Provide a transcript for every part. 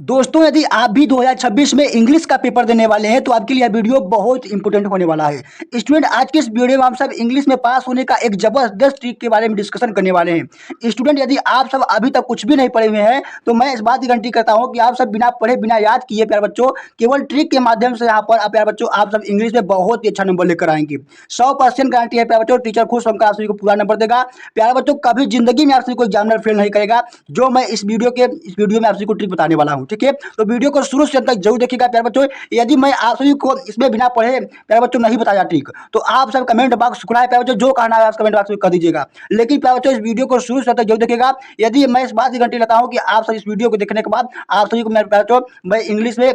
दोस्तों, यदि आप भी 2026 में इंग्लिश का पेपर देने वाले हैं तो आपके लिए यह वीडियो बहुत इंपॉर्टेंट होने वाला है। स्टूडेंट, आज के इस वीडियो में हम सब इंग्लिश में पास होने का एक जबरदस्त ट्रिक के बारे में डिस्कशन करने वाले हैं। स्टूडेंट, यदि आप सब अभी तक कुछ भी नहीं पढ़े हुए हैं तो मैं इस बात की गारंटी करता हूं कि आप सब बिना पढ़े बिना याद किए प्यारे बच्चों केवल ट्रिक के माध्यम से यहाँ पर प्यारे बच्चों आप सब इंग्लिश में बहुत ही अच्छा नंबर लेकर आएंगे। 100% गारंटी है प्यारे बच्चों। टीचर खुश होकर आप सभी को पूरा नंबर देगा। प्यारे बच्चों, कभी जिंदगी में आप सभी को एग्जामिनर फेल नहीं करेगा जो मैं इस वीडियो में आप सभी को ट्रिक बताने वाला हूँ। ठीक है, तो वीडियो को शुरू से अंत तक जरूर देखिएगा प्यारे बच्चों। यदि मैं आप सभी को इसमें बिना पढ़े प्यारे बच्चों नहीं बताया ठीक तो आप सब कमेंट बॉक्स खुला है प्यारे बच्चों, जो कहना है कमेंट बॉक्स में कर दीजिएगा। लेकिन प्यारे बच्चों, इस वीडियो को शुरू से अंत तक जरूर देखिएगा। यदि मैं इस बात की गारंटी लेता हूं कि आप सब इस वीडियो को देखने के बाद आप सभी को मेरे प्यारे बच्चों मैं इंग्लिश में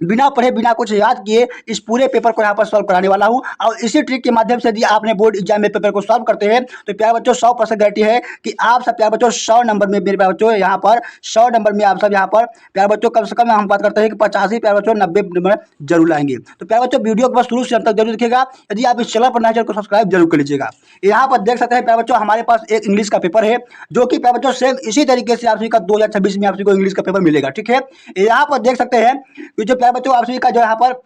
बिना पढ़े बिना कुछ याद किए इस पूरे पेपर को यहाँ पर सॉल्व कराने वाला हूँ। और इसी ट्रिक के माध्यम से यदि आपने बोर्ड एग्जाम में पेपर को सॉल्व करते हैं तो प्यारे बच्चों 100% गारंटी है कि आप सब प्यारे बच्चों 100 नंबर में मेरे प्यारे बच्चों यहाँ पर 100 नंबर में आप सब यहाँ पर प्यारे बच्चों कम से कम हम बात करते हैं कि 85 प्यारे बच्चों 90 नंबर जरूर लाएंगे। तो प्यारे बच्चों, वीडियो को बस शुरू से अंत तक जरूर देखिएगा। यदि आप इस चैनल पर नए चैनल को सब्सक्राइब जरूर कर लीजिएगा। यहाँ पर देख सकते हैं प्यारे बच्चों हमारे पास एक इंग्लिश का पेपर है जो कि प्यारे बच्चों सेम इसी तरीके से आप सभी का 2026 में आप सभी को इंग्लिश का पेपर मिलेगा। ठीक है, यहाँ पर देख सकते हैं कि जो प्यारे बच्चों आप सभी का जो यहाँ पर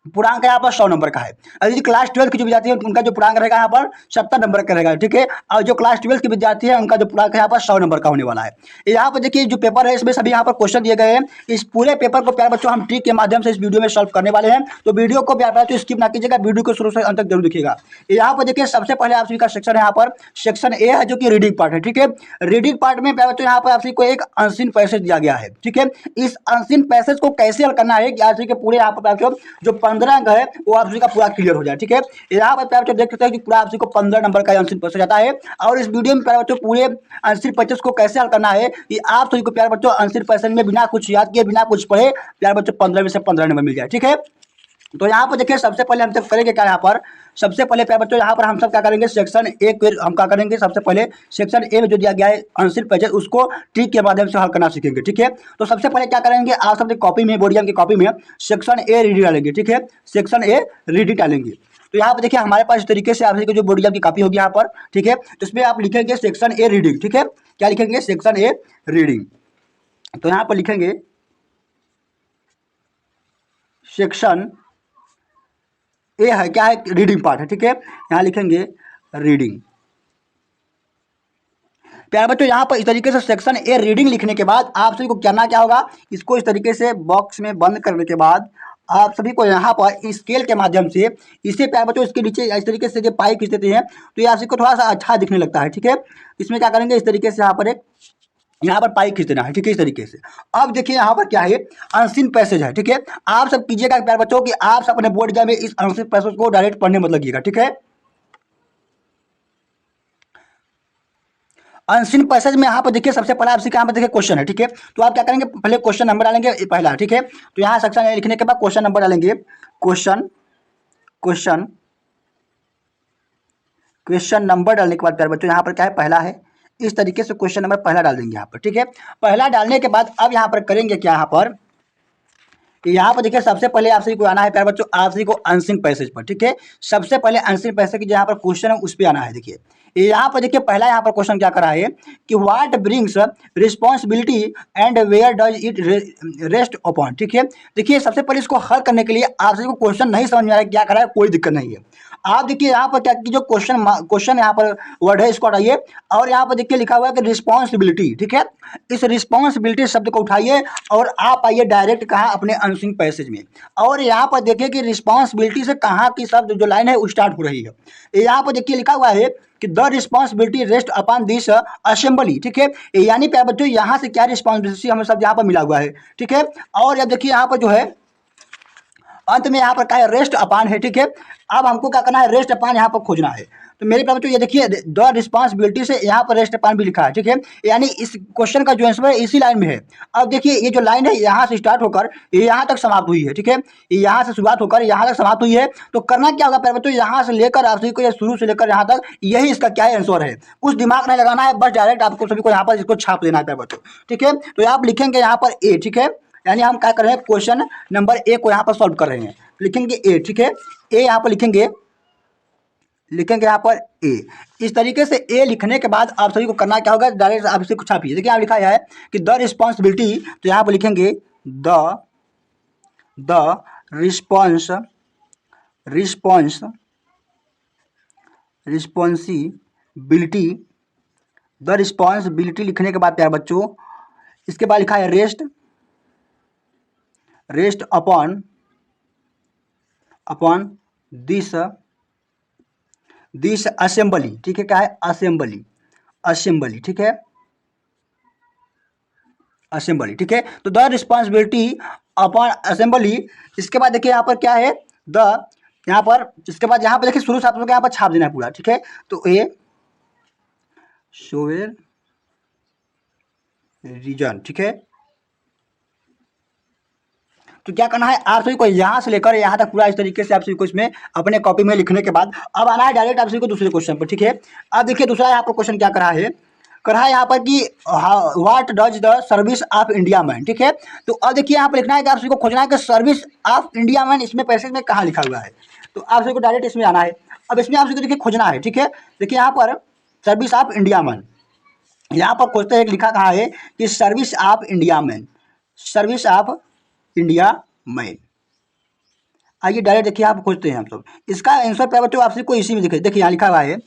पूर्णांक यहाँ पर 100 नंबर का है। यदि क्लास 12 की जो विद्यार्थी है उनका जो पूर्णांक रहेगा यहाँ पर 70 नंबर का रहेगा। ठीक है, और जो क्लास 12 की विद्यार्थी है उनका जो पूर्णांक यहाँ पर 100 नंबर का होने वाला है। यहाँ पर देखिए जो पेपर है इसमें सभी यहाँ पर क्वेश्चन दिए गए हैं। इस पूरे पेपर को प्यारे बच्चों हम ट्रिक के माध्यम से इस वीडियो में सॉल्व करने वाले हैं। तो वीडियो को प्यारे बच्चों स्किप ना कीजिएगा, वीडियो को शुरू से अंत तक जरूर देखिएगा। यहाँ पर देखिए सबसे पहले आप सभी का सेक्शन है यहाँ पर सेक्शन ए है जो कि रीडिंग पार्ट है। ठीक है, रीडिंग पार्ट में प्यारे बच्चों यहाँ पर आप सभी को एक अनसीन पैसेज दिया गया है। ठीक है, इस अनसीन पैसेज को कैसे हल करना है कि आप सभी के पूरे यहाँ पर जो 15 अंक है वो आप सभी का पूरा क्लियर हो जाए। ठीक है, यहाँ पर प्यारे बच्चों देख सकते हैं कि पूरा आप सभी को 15 नंबर का आंसर पैसेज आता है। और इस वीडियो में प्यारे बच्चों पूरे आंसर पैसेज को कैसे हल करना है कि आप सभी को प्यारे बच्चों आंसर पैसेज में बिना कुछ याद किए बिना कुछ पढ़े प्यारे बच्चों 15 में से 15 नंबर मिल जाए। ठीक है, तो यहाँ पर देखिए सबसे पहले हम सब करेंगे क्या, यहाँ पर सबसे पहले प्यारे बच्चों यहाँ पर हम सब क्या करेंगे सेक्शन ए को हम क्या करेंगे सबसे पहले सेक्शन ए में जो दिया गया है आंसर पैसेज उसको ट्रिक के माध्यम से हल करना सीखेंगे। ठीक है, तो सबसे पहले क्या करेंगे आप सब कॉपी में बोर्ड एग्जाम की कॉपी में सेक्शन ए रीडिंग डालेंगे। ठीक है, सेक्शन ए रीडिंग डालेंगे। तो यहाँ पर देखिए हमारे पास इस तरीके से आप सभी को जो बोर्ड एग्जाम की कॉपी होगी यहाँ पर। ठीक है, तो इसमें आप लिखेंगे सेक्शन ए रीडिंग। ठीक है, क्या लिखेंगे सेक्शन ए रीडिंग। तो यहाँ पर लिखेंगे सेक्शन ए है क्या है रीडिंग पार्ट है। ठीक है, यहाँ लिखेंगे रीडिंग। प्यारे बच्चों यहाँ पर इस तरीके से सेक्शन ए रीडिंग लिखने के बाद आप सभी को करना क्या होगा, इसको इस तरीके से बॉक्स में बंद करने के बाद आप सभी को यहाँ पर स्केल के माध्यम से इसे प्यारे बच्चों इसके नीचे इस तरीके से जो पाई खींच देते हैं तो ये आप सभी को थोड़ा सा अच्छा दिखने लगता है। ठीक है, इसमें क्या करेंगे इस तरीके से यहाँ पर पाई खींच देना है। ठीक है, इस तरीके से। अब देखिए यहाँ पर क्या है अनसीन पैसेज है। ठीक है, आप सब कीजिएगा प्यारे बच्चों कि आप सब अपने बोर्ड एग्जाम में इस अनसीन पैसेज को डायरेक्ट पढ़ने मत लगिएगा। ठीक है, अनसीन पैसेज में यहाँ पर देखिए सबसे पहला आपसे यहाँ पर देखिए क्वेश्चन है। ठीक है, तो आप क्या करेंगे पहले क्वेश्चन नंबर डालेंगे पहला। ठीक है, तो यहाँ सेक्शन ए लिखने के बाद क्वेश्चन नंबर डालेंगे। क्वेश्चन क्वेश्चन क्वेश्चन नंबर डालने के बाद प्यारे बच्चों यहाँ पर क्या है पहला है, इस तरीके से क्वेश्चन नंबर पहला डाल देंगे यहाँ पर। ठीक है, पहला डालने के बाद अब यहाँ पर करेंगे क्या, यहाँ पर देखिए सबसे पहले आप सभी को आना है प्यारे बच्चों आप सभी को अनसीन पैसेज पर। ठीक है, सबसे पहले अनसीन पैसेज की जहाँ पर क्वेश्चन है उस पर आना है। देखिए यहाँ पर देखिए पहला यहाँ पर क्वेश्चन क्या करा है कि what brings responsibility and where does it rest upon. ठीक है, देखिए सबसे पहले इसको हल करने के लिए आप सभी को क्वेश्चन नहीं समझ में आ रहा है क्या करा है, कोई दिक्कत नहीं है। आप देखिए यहाँ पर क्या जो क्वेश्चन यहाँ पर वर्ड है इसको हटाइए और यहाँ पर देखिए लिखा हुआ है कि रिस्पॉन्सिबिलिटी। ठीक है, इस रिस्पॉन्सिबिलिटी शब्द को उठाइए और आप आइए डायरेक्ट कहाँ अपने अनसीन पैसेज में। और यहाँ पर देखिए कि रिस्पॉन्सिबिलिटी से कहाँ की शब्द जो लाइन है वो स्टार्ट हो रही है। यहाँ पर देखिए लिखा हुआ है कि the responsibility rest upon this assembly. ठीक है, यानी प्यारे बच्चों यहाँ से क्या रिस्पॉन्सिबिलिटी हमें शब्द यहाँ पर मिला हुआ है। ठीक है, और अब देखिए यहाँ पर जो है अंत में यहाँ पर क्या है रेस्ट अपान है। ठीक है, अब हमको क्या करना है रेस्ट अपान यहाँ पर खोजना है। तो मेरे प्यारे बच्चों ये देखिए द रिस्पॉन्सिबिलिटी से यहाँ पर रेस्ट अपान भी लिखा है। ठीक है, यानी इस क्वेश्चन का जो आंसर है इसी लाइन में है। अब देखिए ये जो लाइन है यहाँ से स्टार्ट होकर यहाँ तक समाप्त हुई है। ठीक है, यहाँ से शुरुआत होकर यहाँ तक समाप्त हुई है। तो करना क्या होगा प्यारे बच्चों यहाँ से लेकर आप सभी को ये शुरू से लेकर यहाँ तक यही इसका क्या है आंसर है। कुछ दिमाग नहीं लगाना है, बस डायरेक्ट आपको सभी को यहाँ पर इसको छाप लेना है प्यारे बच्चों। ठीक है, तो आप लिखेंगे यहाँ पर ए। ठीक है, यानी हम क्या कर रहे हैं क्वेश्चन नंबर ए को यहाँ पर सॉल्व कर रहे हैं, लिखेंगे ए। ठीक है, ए यहाँ पर लिखेंगे यहाँ पर ए। इस तरीके से ए लिखने के बाद आप सभी को करना क्या होगा डायरेक्ट आप इसे कुछ छापिए। देखिए यहाँ लिखा है कि द रिस्पॉन्सिबिलिटी, तो यहाँ पर लिखेंगे the the response response responsibility the responsibility लिखने के बाद क्या है बच्चों, इसके बाद लिखा है रेस्ट अपॉन दिस असेंबली, ठीक है, क्या है, असेंबली, ठीक है, असेंबली, ठीक है। तो द रिस्पॉन्सिबिलिटी अपॉन असेंबली, इसके बाद देखिए यहाँ पर क्या है, द यहाँ पर, इसके बाद यहाँ पर देखिए शुरू से आप लोग यहाँ पर छाप देना है पूरा, ठीक है। तो ए सोवेर रीजन, ठीक है। तो क्या करना है आप सभी को यहाँ से लेकर यहाँ तक पूरा इस तरीके से आप सभी को इसमें अपने कॉपी में लिखने के बाद अब आना है डायरेक्ट आप सभी को दूसरे क्वेश्चन पर, ठीक है। अब देखिए दूसरा यहाँ पर क्वेश्चन क्या करा है यहाँ पर कि what does the service of India man, ठीक है। तो अब देखिए यहाँ पर लिखना है कि आप सभी को खोजना है कि सर्विस ऑफ इंडिया मैन इसमें पैसेज में कहाँ लिखा हुआ है। तो आप सभी को डायरेक्ट इसमें आना है। अब इसमें आप सभी को देखिए खोजना है, ठीक है। देखिए यहाँ पर सर्विस ऑफ इंडिया मैन, यहाँ पर खोजते हैं लिखा कहाँ है कि service of India man, service of India man. आइए डायरेक्ट देखिए आप खोजते हैं हम सब, इसका आंसर क्या बच्चों आप सबको इसी में देखिए यहाँ लिखा हुआ है।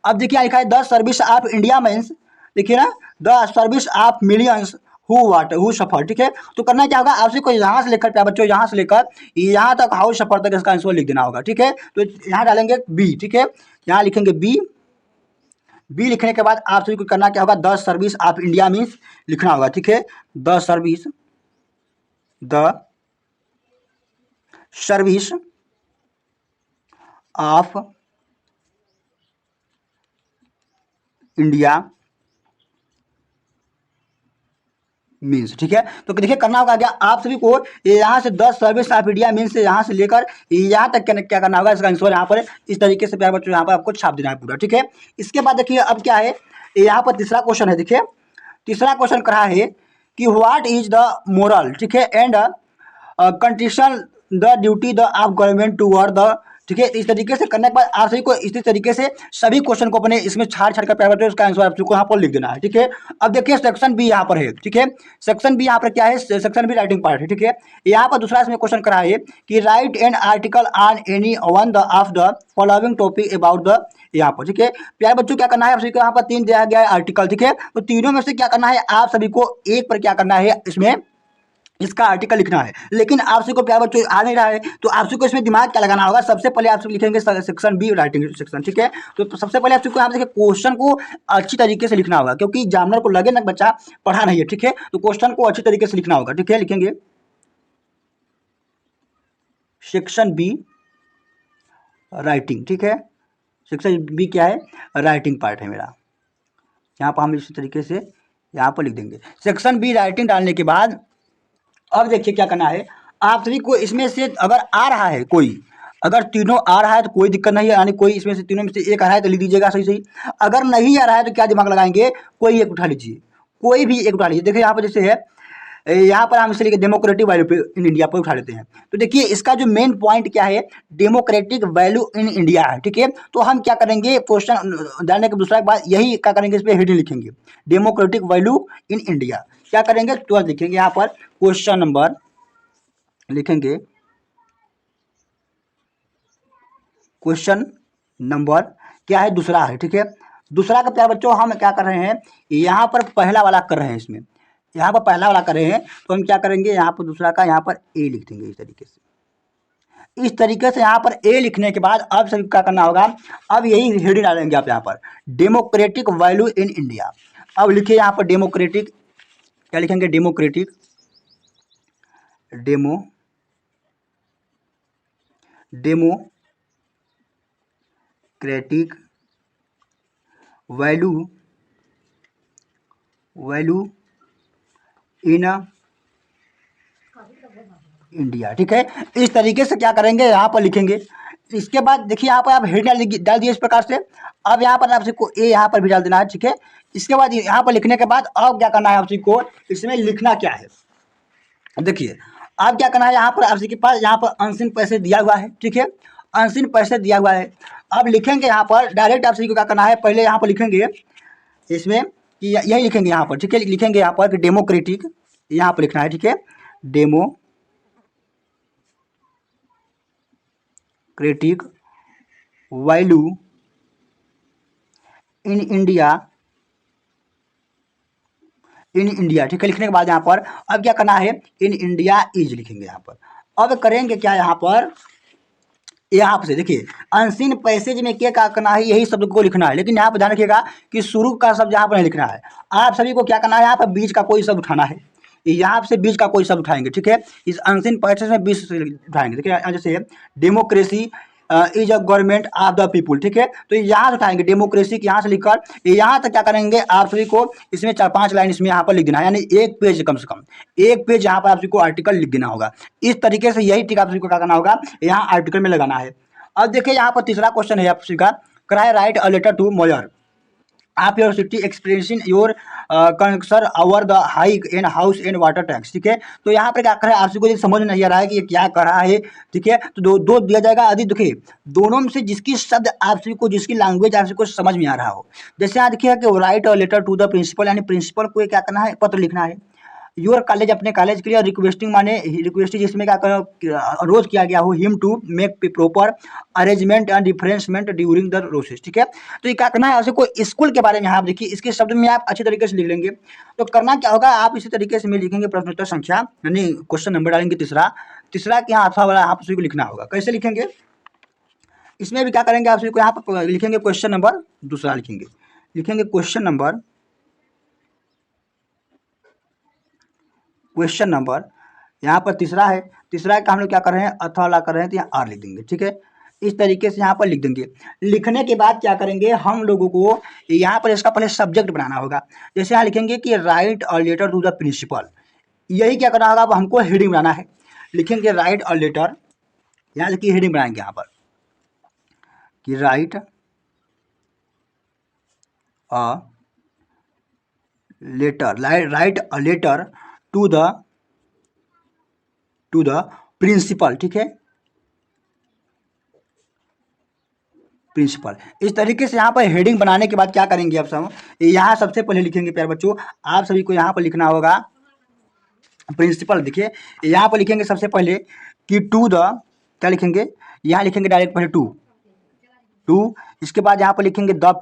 अब देखिए यहाँ लिखा है the service of India means, देखिए ना, the service of millions who suffer, ठीक है। तो करना क्या होगा आप सबको यहाँ से लेकर क्या बच्चों, यहाँ से लेकर यहाँ तक हाउ सफर तक इसका आंसर लिख देना होगा, ठीक है। तो यहाँ डालेंगे बी, ठीक है, यहाँ लिखेंगे बी लिखने के बाद आप सभी को करना क्या होगा, the service of India means लिखना होगा, ठीक है। The service of India means, ठीक है। तो देखिए करना होगा क्या आप सभी को यहाँ से 10 सर्विस ऑफ इंडिया मीन्स से यहाँ से लेकर यहाँ तक क्या करना होगा, इसका आंसर यहाँ पर इस तरीके से प्यारे बच्चों यहाँ पर आपको छाप देना है पूरा, ठीक है। इसके बाद देखिए अब क्या है, यहाँ पर तीसरा क्वेश्चन है, देखिए तीसरा क्वेश्चन कहा है कि व्हाट इज द मोरल, ठीक है, and condition the duty the of government toward the, ठीक है। इस तरीके से करने के बाद आप सभी को इसी तरीके से सभी क्वेश्चन को अपने इसमें छाड़ कर प्यारे बच्चों इसका आंसर आप सबको यहाँ पर लिख देना है, ठीक है। अब देखिए सेक्शन बी यहाँ पर है, ठीक है। सेक्शन बी यहाँ पर क्या है, सेक्शन बी राइटिंग पार्ट है, ठीक है। यहाँ पर दूसरा इसमें क्वेश्चन करा है कि right an article on any one the of the following topic about the, यहाँ पर, ठीक है। प्यारे बच्चों क्या करना है आप सभी को यहाँ पर 3 दिया गया है आर्टिकल, ठीक है। तो तीनों में से क्या करना है आप सभी को एक पर क्या करना है, इसमें इसका आर्टिकल लिखना है। लेकिन आप सबको प्यारे बच्चों आ नहीं रहा है तो आप सबको इसमें दिमाग क्या लगाना होगा, सबसे पहले आप सब लिखेंगे सेक्शन बी राइटिंग सेक्शन, ठीक है। तो सबसे पहले आप सबको यहाँ देखिए क्वेश्चन को अच्छी तरीके से लिखना होगा, क्योंकि एग्जामिनर को लगे ना बच्चा पढ़ा नहीं है, ठीक है। तो क्वेश्चन को अच्छी तरीके से लिखना होगा, ठीक है। लिखेंगे सेक्शन बी राइटिंग, ठीक है। सेक्शन बी क्या है, राइटिंग पार्ट है मेरा। यहाँ पर हम इसी तरीके से यहाँ पर लिख देंगे सेक्शन बी राइटिंग डालने के बाद अब देखिए क्या करना है आप सभी को, इसमें से अगर आ रहा है कोई, अगर तीनों आ रहा है तो कोई दिक्कत नहीं है, यानी कोई इसमें से तीनों में से एक आ रहा है तो लिख दीजिएगा सही सही। अगर नहीं आ रहा है तो क्या दिमाग लगाएंगे, कोई एक उठा लीजिए, कोई भी एक उठा लीजिए। देखिए यहाँ पर जैसे है, यहाँ पर हम इसे लेके डेमोक्रेटिक वैल्यू पे इन इंडिया पर उठा लेते हैं। तो देखिए इसका जो मेन पॉइंट क्या है, डेमोक्रेटिक वैल्यू इन इंडिया है, ठीक है। तो हम क्या करेंगे, क्वेश्चन डालने के दूसरा के बाद यही क्या करेंगे, इस पर हेडिंग लिखेंगे डेमोक्रेटिक वैल्यू इन इंडिया। क्या करेंगे, तो लिखेंगे यहाँ पर क्वेश्चन नंबर, लिखेंगे क्वेश्चन नंबर क्या है, दूसरा है, ठीक है। दूसरा का प्यारे बच्चों हम क्या कर रहे हैं, यहाँ पर पहला वाला कर रहे हैं, इसमें यहाँ पर पहला वाला कर रहे हैं तो हम क्या करेंगे, यहाँ पर दूसरा का यहाँ पर ए लिख देंगे इस तरीके से। इस तरीके से यहाँ पर ए लिखने के बाद अब सभी क्या करना होगा, अब यही हेडिंग डालेंगे आप यहाँ पर डेमोक्रेटिक वैल्यू इन इंडिया। अब लिखिए यहाँ पर डेमोक्रेटिक, क्या लिखेंगे, democratic democratic value in India, ठीक है। इस तरीके से क्या करेंगे, यहाँ पर लिखेंगे। इसके बाद देखिए यहाँ पर आप हेड डाल दिए इस प्रकार से। अब यहाँ पर आप सबको ए यहाँ पर भी डाल देना है, ठीक है। इसके बाद यहाँ पर लिखने के बाद अब क्या करना है आप सबको, इसमें लिखना क्या है, देखिए अब क्या करना है, यहाँ पर आप सबके पास यहाँ पर अनसीन पैसे दिया हुआ है, ठीक है, अनसीन पैसे दिया हुआ है। अब लिखेंगे यहाँ पर डायरेक्ट आप सभी को क्या करना है, पहले यहाँ पर लिखेंगे इसमें कि यही लिखेंगे यहाँ पर, ठीक है। लिखेंगे यहाँ पर कि डेमोक्रेटिक, यहाँ पर लिखना है, ठीक है, democratic value in India, in India, ठीक है। लिखने के बाद यहाँ पर अब क्या करना है, इन इंडिया इज लिखेंगे यहाँ पर। अब करेंगे क्या यहाँ पर, यहाँ से देखिए अनसीन पैसेज में क्या करना है, यही शब्द को लिखना है, लेकिन यहाँ पर ध्यान रखिएगा कि शुरू का शब्द यहाँ पर नहीं लिखना है। आप सभी को क्या करना है, यहाँ पर बीच का कोई शब्द उठाना है, यहाँ से बीच का कोई शब्द उठाएंगे, ठीक है। इस अनसीन पैसेज में बीच से उठाएंगे। देखिए जैसे democracy is a government of the people, ठीक है। तो यहाँ से उठाएंगे डेमोक्रेसी, यहाँ से लिखकर यहाँ तक क्या करेंगे, आप सभी को इसमें 4-5 लाइन इसमें यहाँ पर लिख देना है, यानी एक पेज कम से कम एक पेज यहाँ पर आप सभी को आर्टिकल लिख देना होगा। इस तरीके से यही ट्रिक आप सभी को क्या करना होगा, यहाँ आर्टिकल में लगाना है। अब देखिए यहाँ पर तीसरा क्वेश्चन है आपसे का, कराए write a letter to mayor of your city experiencing your concern over the hike in house and water tax, ठीक है। तो यहाँ पर क्या कर रहा है, आपसे को समझ नहीं आ रहा है कि ये क्या कर रहा है, ठीक है। तो दो दिया जाएगा आदि, देखिए दोनों में से जिसकी शब्द आप सभी को, जिसकी लैंग्वेज आप सभी को समझ में आ रहा हो। जैसे यहाँ देखिए कि write a letter to the principal, यानी प्रिंसिपल को क्या करना है, पत्र लिखना है। योर कॉलेज, अपने कॉलेज के लिए, रिक्वेस्टिंग माने रिक्वेस्ट जिसमें क्या अनुरोध किया गया हो, him to make proper arrangement and डिफरेंसमेंट ड्यूरिंग द प्रोसेस, ठीक है। तो ये क्या करना है, कोई स्कूल के बारे में आप देखिए इसके शब्द में आप अच्छी तरीके से लिख लेंगे। तो करना क्या होगा, आप इसी तरीके से में लिखेंगे प्रश्नोत्तर संख्या, यानी क्वेश्चन नंबर डालेंगे तीसरा के यहाँ अथवा वाला आप सभी को लिखना होगा। कैसे लिखेंगे, इसमें भी क्या करेंगे, आप सभी को यहाँ पर लिखेंगे क्वेश्चन नंबर दूसरा, लिखेंगे क्वेश्चन नंबर यहाँ पर तीसरा है, तीसरा का हम लोग क्या कर रहे हैं, अथवा ला कर रहे हैं, तो यहाँ आर लिख देंगे, ठीक है। इस तरीके से यहाँ पर लिख देंगे। लिखने के बाद क्या करेंगे, हम लोगों को यहाँ पर इसका पहले सब्जेक्ट बनाना होगा। जैसे यहाँ लिखेंगे कि write a letter to the principal, यही क्या करना होगा, अब हमको हेडिंग बनाना है। लिखेंगे राइट अ लेटर, यहाँ देखिए हेडिंग बनाएंगे यहाँ पर कि write a letter to the principal, ठीक है, प्रिंसिपल। इस तरीके से यहाँ पर हेडिंग बनाने के बाद क्या करेंगे, आप सब यहाँ सबसे पहले लिखेंगे प्यारे बच्चों, आप सभी को यहाँ पर लिखना होगा प्रिंसिपल। देखिए यहाँ पर लिखेंगे सबसे पहले कि टू द, क्या लिखेंगे, यहाँ लिखेंगे डायरेक्ट पहले टू, इसके बाद यहाँ पर लिखेंगे द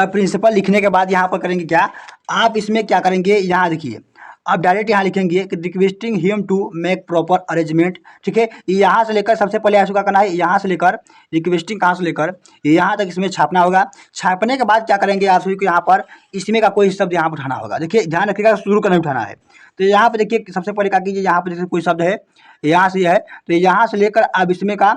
प्रिंसिपल लिखने के बाद यहाँ पर करेंगे क्या, आप इसमें क्या करेंगे, यहाँ देखिए आप डायरेक्ट यहाँ लिखेंगे कि requesting him to make proper arrangement, ठीक है। यहाँ से लेकर सबसे पहले ऐसा करना है, यहाँ से लेकर रिक्वेस्टिंग कहाँ से लेकर यहाँ तक इसमें छापना होगा। छापने के बाद क्या करेंगे, आप सभी को यहाँ पर इसमें का कोई शब्द यहाँ पर उठाना होगा। देखिए ध्यान रखिएगा, शुरू का नहीं उठाना है। तो यहाँ पर देखिए सबसे पहले क्या कीजिए, यहाँ पर जैसे कोई शब्द है, यहाँ से है, तो यहाँ से लेकर अब इसमें का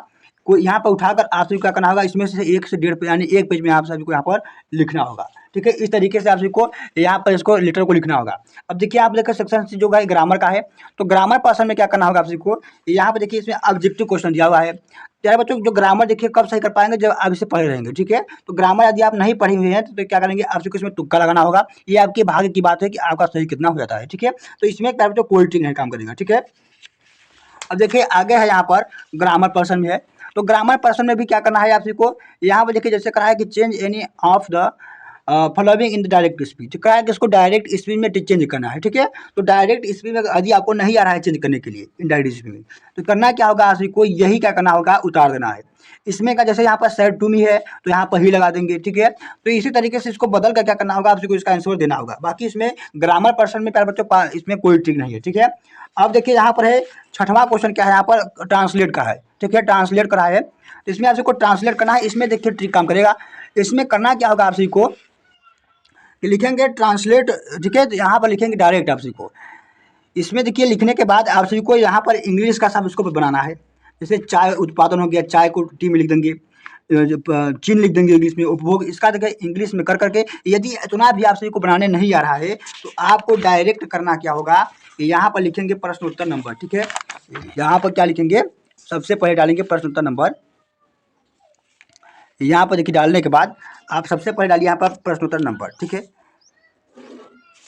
कोई यहाँ पर उठाकर आप सभी को क्या करना होगा, इसमें से 1 से 1.5 पेज, यानी एक पेज में आप सभी को यहाँ पर लिखना होगा, ठीक है। इस तरीके से आप सभी को यहाँ पर इसको लेटर को लिखना होगा। अब देखिए आप देखिए सेक्शन से जो है ग्रामर का है, तो ग्रामर पर्सन में क्या करना होगा आप सभी को, यहाँ पर देखिए इसमें ऑब्जेक्टिव क्वेश्चन दिया हुआ है। प्यारे बच्चों जो ग्रामर देखिए कब सही कर पाएंगे, जब आप इसे पढ़े रहेंगे, ठीक है। तो ग्रामर यदि आप नहीं पढ़े हुए हैं तो क्या करेंगे, आप सभी को इसमें तुक्का लगाना होगा। ये आपके भाग्य की बात है कि आपका सही कितना हो जाता है, ठीक है। तो इसमें प्यारे बच्चों कोई ट्रिक नहीं काम करेगा, ठीक है। अब देखिए आगे है यहाँ पर ग्रामर पर्सन में है, तो ग्रामर पर्सन में भी क्या करना है आप सभी को, यहाँ पर देखिए जैसे कहा है कि change any of the following in the direct speech, कहा है कि इसको डायरेक्ट स्पीच में चेंज करना है, ठीक है। तो डायरेक्ट स्पीच में यदि आपको नहीं आ रहा है चेंज करने के लिए इनडायरेक्ट स्पीच में, तो करना क्या होगा, आप सभी को यही क्या करना होगा, उतार देना है। इसमें का जैसे यहाँ पर सेड टू मी है तो यहाँ पर ही लगा देंगे, ठीक है। तो इसी तरीके से इसको बदल कर क्या करना होगा, आप सभी को इसका आंसर देना होगा। बाकी इसमें ग्रामर पर्सन में प्यारे बच्चों इसमें कोई ट्रिक नहीं है, ठीक है। अब देखिए यहाँ पर है छठवां क्वेश्चन क्या है, यहाँ पर ट्रांसलेट का है, ठीक है, ट्रांसलेट करा है। तो इसमें आप सबको ट्रांसलेट करना है, इसमें देखिए ट्रिक काम करेगा। इसमें करना क्या होगा आप सभी को, कि लिखेंगे ट्रांसलेट, ठीक है, तो यहाँ पर लिखेंगे डायरेक्ट आप सभी को। इसमें देखिए लिखने के बाद आप सभी को यहाँ पर इंग्लिश का शब्द इसको बनाना है। जैसे चाय उत्पादन हो गया, चाय को टी में लिख देंगे, चीन लिख देंगे इंग्लिश में, उपभोग, इसका देखिए इंग्लिश में कर करके। यदि इतना भी आप सभी को बनाने नहीं आ रहा है तो आपको डायरेक्ट करना क्या होगा, यहाँ पर लिखेंगे प्रश्नोत्तर नंबर, ठीक है। यहाँ पर क्या लिखेंगे, सबसे पहले डालेंगे प्रश्नोत्तर नंबर। यहाँ पर देखिए डालने के बाद आप सबसे पहले डालिए यहाँ पर प्रश्नोत्तर नंबर, ठीक है।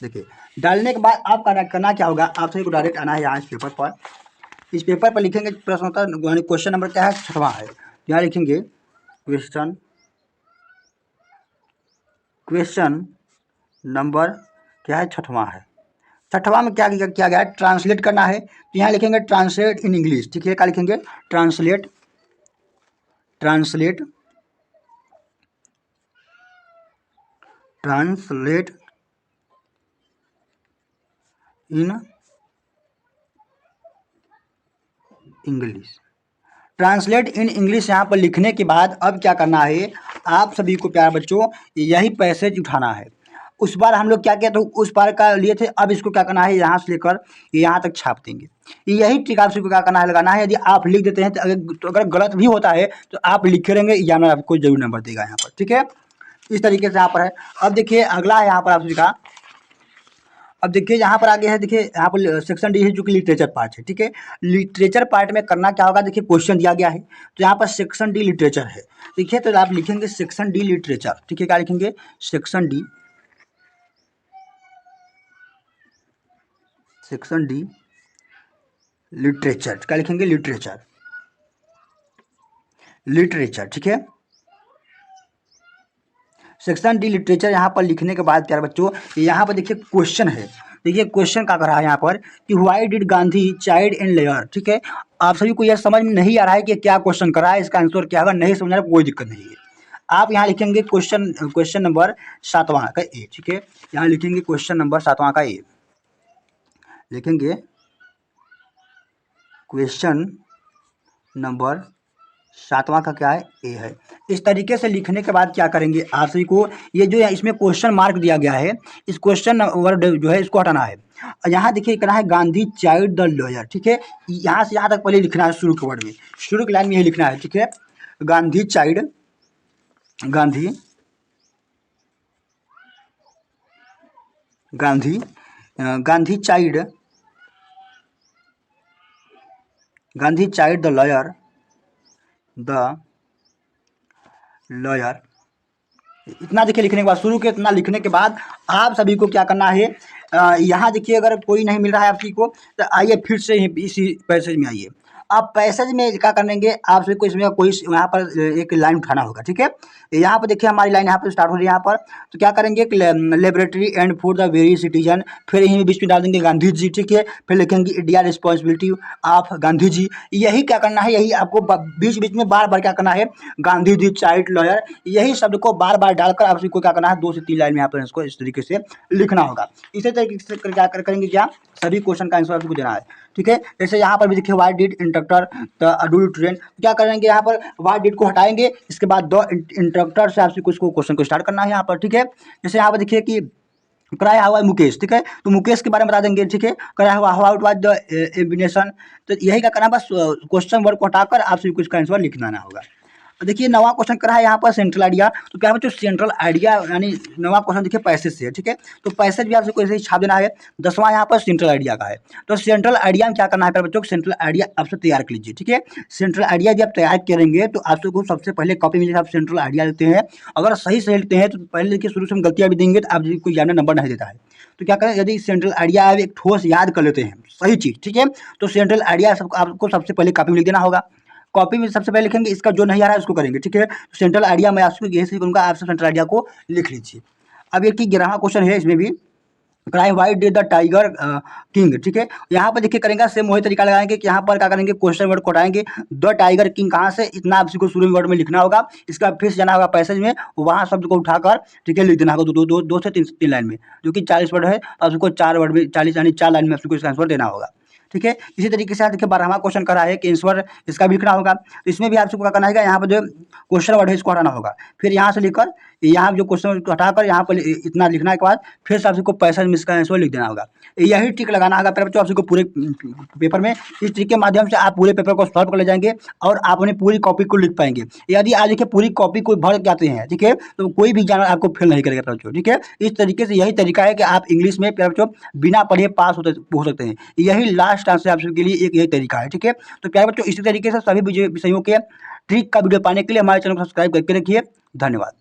देखिए डालने के बाद आप करना क्या होगा, आप सभी को डायरेक्ट आना है यहाँ इस पेपर पर। इस पेपर पर लिखेंगे प्रश्नोत्तर, यानी क्वेश्चन नंबर क्या है, छठवां है। यहाँ लिखेंगे क्वेश्चन नंबर क्या है, छठवां है। छठवां में क्या किया गया है, ट्रांसलेट करना है। तो यहाँ लिखेंगे ट्रांसलेट इन इंग्लिश, ठीक है। क्या लिखेंगे, translate, translate, translate in English. Translate in English यहाँ पर लिखने के बाद अब क्या करना है, आप सभी को प्यारे बच्चों यही पैसेज उठाना है। उस बार हम लोग क्या किया, तो उस बार का लिए थे, अब इसको क्या करना है, यहाँ से लेकर यहाँ तक छाप देंगे। यही ट्रिक आप सभी को क्या करना है, लगाना है। यदि आप लिख देते हैं तो अगर गलत भी होता है तो आप लिखे रहेंगे, एग्जामिनर आपको जरूर नंबर देगा यहाँ पर, ठीक है। इस तरीके से यहाँ पर है। अब देखिए अगला है यहाँ पर आप सभी का, अब देखिए यहाँ पर आगे है, देखिए यहाँ पर सेक्शन डी है जो कि लिटरेचर पार्ट है, ठीक है। लिटरेचर पार्ट में करना क्या होगा, देखिए क्वेश्चन दिया गया है, तो यहाँ पर सेक्शन डी लिटरेचर है। देखिए तो आप लिखेंगे सेक्शन डी लिटरेचर, ठीक है। क्या लिखेंगे, section D, section D literature. क्या लिखेंगे, लिटरेचर, लिटरेचर, ठीक है। सेक्शन डी लिटरेचर यहाँ पर लिखने के बाद प्यारे बच्चों यहाँ पर देखिए क्वेश्चन है। देखिए क्वेश्चन क्या कर रहा है यहाँ पर कि why did Gandhi child in layer, ठीक है। आप सभी को यह समझ में नहीं आ रहा है कि क्या क्वेश्चन कर रहा है, इसका आंसर क्या होगा, नहीं समझ रहा, कोई दिक्कत नहीं है। आप यहाँ लिखेंगे क्वेश्चन नंबर 7वां का ए, ठीक है। यहाँ लिखेंगे क्वेश्चन नंबर 7वां का ए, लिखेंगे क्वेश्चन नंबर 7वां का क्या है, ए है। इस तरीके से लिखने के बाद क्या करेंगे, आप सभी को ये जो है इसमें क्वेश्चन मार्क दिया गया है, इस क्वेश्चन वर्ड जो है इसको हटाना है। यहाँ देखिए करना है गांधी चाइल्ड द लॉयर, ठीक है। यहाँ से यहाँ तक पहले लिखना है, शुरू के वर्ड में, शुरू की लाइन में यही लिखना है, ठीक है। Gandhi child, Gandhi, Gandhi, Gandhi child, Gandhi child the lawyer, the lawyer. इतना देखिए लिखने के बाद, शुरू के इतना लिखने के बाद आप सभी को क्या करना है, यहाँ देखिए अगर कोई नहीं मिल रहा है आप सभी को तो आइए फिर से इसी पैसेज में आइए। अब पैसेज में क्या करेंगे, आप सभी को इसमें कोई यहाँ पर एक लाइन उठाना होगा, ठीक है। यहाँ पर देखिए हमारी लाइन यहाँ पर स्टार्ट हो रही है यहाँ पर, तो क्या करेंगे, laboratory and for the very citizen, फिर यहीं बीच में डाल देंगे गांधी जी, ठीक है। फिर लिखेंगे India responsibility of Gandhi ji. यही क्या करना है, यही आपको बीच बीच में बार बार क्या करना है, गांधी जी चाइल्ड लॉयर, यही शब्द को बार बार डालकर आप सभी को क्या करना है, 2 से 3 लाइन में यहाँ पर इसको इस तरीके से लिखना होगा। इसी तरीके से क्या करेंगे, क्या सभी क्वेश्चन का आंसर आपको देना है, ठीक है। जैसे यहाँ पर भी देखिए why did instructor do train, क्या करेंगे, यहाँ पर व्हाई डिड को हटाएंगे, इसके बाद द इंस्ट्रक्टर से आपसे कुछ क्वेश्चन को स्टार्ट करना है यहाँ पर, ठीक है। जैसे यहाँ पर देखिए कि कराया हुआ है मुकेश, ठीक है, तो मुकेश के बारे में बता देंगे, ठीक है। कराया हुआ हाउ वाज द एम्बिनेशन, तो यही क्या करना है, बस क्वेश्चन वर्ड को हटाकर आपसे कुछ का आंसर लिखना ना होगा। तो देखिए नवा क्वेश्चन करा है यहाँ पर सेंट्रल आइडिया, तो क्या बच्चों सेंट्रल आइडिया यानी नवा क्वेश्चन देखिए पैसेज से है, ठीक है। तो पैसेज भी आपसे ऐसे ही छाप देना है। 10वां यहाँ पर सेंट्रल आइडिया का है, तो सेंट्रल आइडिया में क्या करना है बच्चों, सेंट्रल आइडिया आपसे तैयार कर लीजिए, ठीक है। सेंट्रल आइडिया जब तैयार करेंगे तो आपको सबसे पहले कॉपी मिलेगी, आप सेंट्रल आइडिया लेते हैं, अगर सही से लिखते हैं तो पहले देखिए शुरू से हम गलतियाँ भी देंगे तो आप कोई जानना नंबर नहीं देता है। तो क्या करें, यदि सेंट्रल आइडिया एक ठोस याद कर लेते हैं सही चीज़, ठीक है, तो सेंट्रल आइडिया आपको सबसे पहले कॉपी में लिख देना होगा। कॉपी में सबसे पहले लिखेंगे, इसका जो नहीं आ रहा है उसको करेंगे, ठीक है। तो सेंट्रल आइडिया मैं आपको यही से कहूँगा, आप सेंट्रल आइडिया को लिख लीजिए। अब एक 11वां क्वेश्चन है, इसमें भी cry why did the tiger king, ठीक है। यहाँ पर देखिए करेंगे सेम वही तरीका लगाएंगे कि यहाँ पर क्या करेंगे, क्वेश्चन वर्ड को हटाएंगे, द टाइगर किंग कहाँ से, इतना आपको शुरू में वर्ड में लिखना होगा। इसका फिर से जाना होगा पैसेज में, वहाँ शब्द को उठाकर ठीक है लिख देना होगा, दो से तीन लाइन में, जो कि 40 वर्ड है, आपको 4 वर्ड में 40 यानी 4 लाइन में आपको इसका आंसर देना होगा, ठीक है। इसी तरीके से देखिए 12वां क्वेश्चन करा है कि आंसर इसका भी लिखना होगा, तो इसमें भी आपको क्या करना है, यहाँ पर जो क्वेश्चन वर्ड है इसको हटाना होगा, फिर यहाँ से लेकर यहाँ जो क्वेश्चन हटाकर यहाँ पर इतना लिखने के बाद फिर से आपको पैसेज में इसका आंसर लिख देना होगा। यही ट्रिक लगाना होगा प्यारे बच्चों आपको पूरे पेपर में। इस ट्रिक के माध्यम से आप पूरे पेपर को सॉल्व कर ले जाएंगे और आप अपनी पूरी कॉपी को लिख पाएंगे। यदि आज देखिए पूरी कॉपी को भर जाते हैं, ठीक है, तो कोई भी जानवर आपको फेल नहीं करेगा प्यारे बच्चों, ठीक है। इस तरीके से यही तरीका है कि आप इंग्लिश में प्यारे बच्चों बिना पढ़े पास हो सकते हैं। यही लास्ट आंसर आप सबके लिए एक यही तरीका है, ठीक है। तो प्यारे बच्चों इसी तरीके से सभी विषयों के ट्रिक का वीडियो पाने के लिए हमारे चैनल को सब्सक्राइब करके रखिए। धन्यवाद।